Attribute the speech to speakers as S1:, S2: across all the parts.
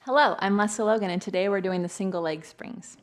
S1: Hello, I'm Lesley Logan, and today we're doing the single leg springs.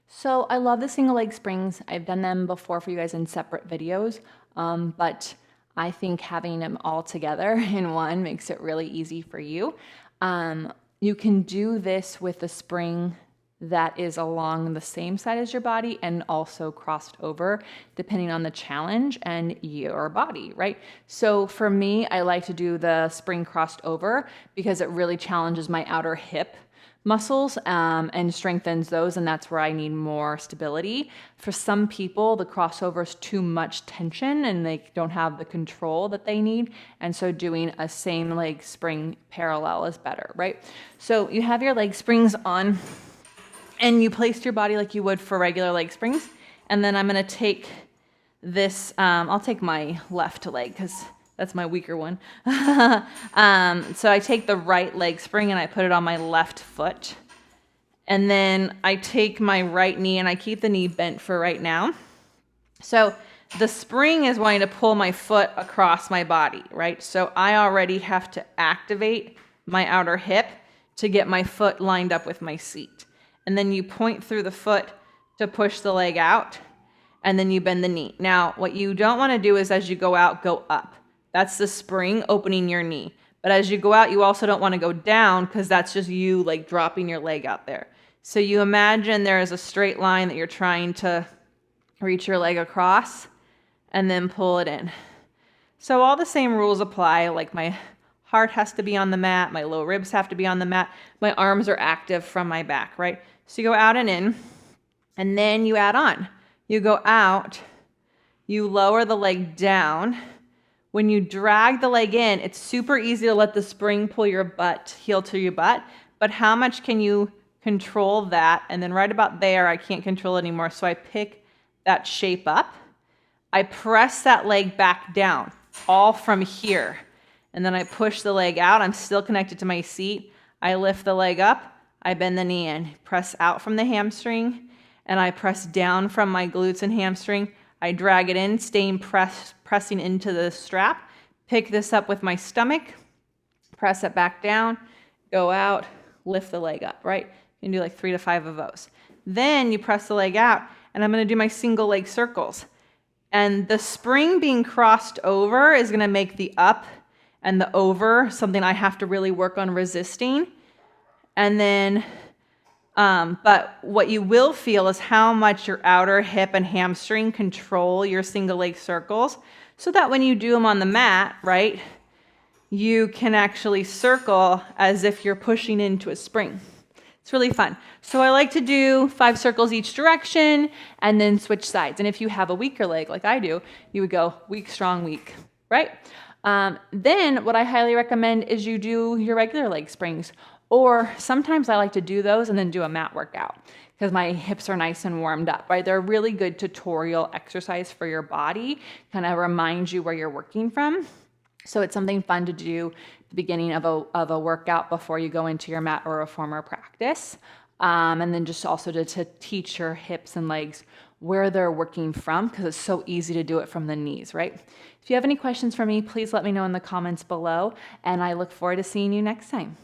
S1: So I love the single leg springs. I've done them before for you guys in separate videos, but I think having them all together in one makes it really easy for you. You can do this with a spring that is along the same side as your body and also crossed over depending on the challenge and your body, right? So for me, I like to do the spring crossed over because it really challenges my outer hip muscles and strengthens those, and that's where I need more stability. For some people, the crossover is too much tension and they don't have the control that they need, and so doing a same leg spring parallel is better, right? So you have your leg springs on and you place your body like you would for regular leg springs, and then I'm going to take this, I'll take my left leg because that's my weaker one. So I take the right leg spring and I put it on my left foot. And then I take my right knee and I keep the knee bent for right now. So the spring is wanting to pull my foot across my body, right? So I already have to activate my outer hip to get my foot lined up with my seat. And then you point through the foot to push the leg out, and then you bend the knee. Now, what you don't want to do is as you go out, go up. That's the spring opening your knee. But as you go out, you also don't want to go down because that's just you like dropping your leg out there. So you imagine there is a straight line that you're trying to reach your leg across and then pull it in. So all the same rules apply. Like my heart has to be on the mat. My low ribs have to be on the mat. My arms are active from my back, right? So you go out and in, and then you add on. You go out, you lower the leg down. When you drag the leg in, it's super easy to let the spring pull your butt, heel to your butt, but how much can you control that? And then right about there, I can't control it anymore, so I pick that shape up. I press that leg back down, all from here. And then I push the leg out. I'm still connected to my seat. I lift the leg up. I bend the knee in, press out from the hamstring, and I press down from my glutes and hamstring. I drag it in, staying pressing into the strap. Pick this up with my stomach, press it back down, go out, lift the leg up, right? You can do like 3 to 5 of those. Then you press the leg out, and I'm going to do my single leg circles. And the spring being crossed over is going to make the up and the over something I have to really work on resisting. And then, but what you will feel is how much your outer hip and hamstring control your single leg circles, so that when you do them on the mat, right, you can actually circle as if you're pushing into a spring. It's really fun. So I like to do 5 circles each direction and then switch sides. And if you have a weaker leg like I do, you would go weak, strong, weak, right? Then what I highly recommend is you do your regular leg springs. Or sometimes I like to do those and then do a mat workout because my hips are nice and warmed up, right? They're a really good tutorial exercise for your body, kind of reminds you where you're working from. So it's something fun to do at the beginning of a workout before you go into your mat or reformer practice. And then just also to teach your hips and legs where they're working from, because it's so easy to do it from the knees, right? If you have any questions for me, please let me know in the comments below, and I look forward to seeing you next time.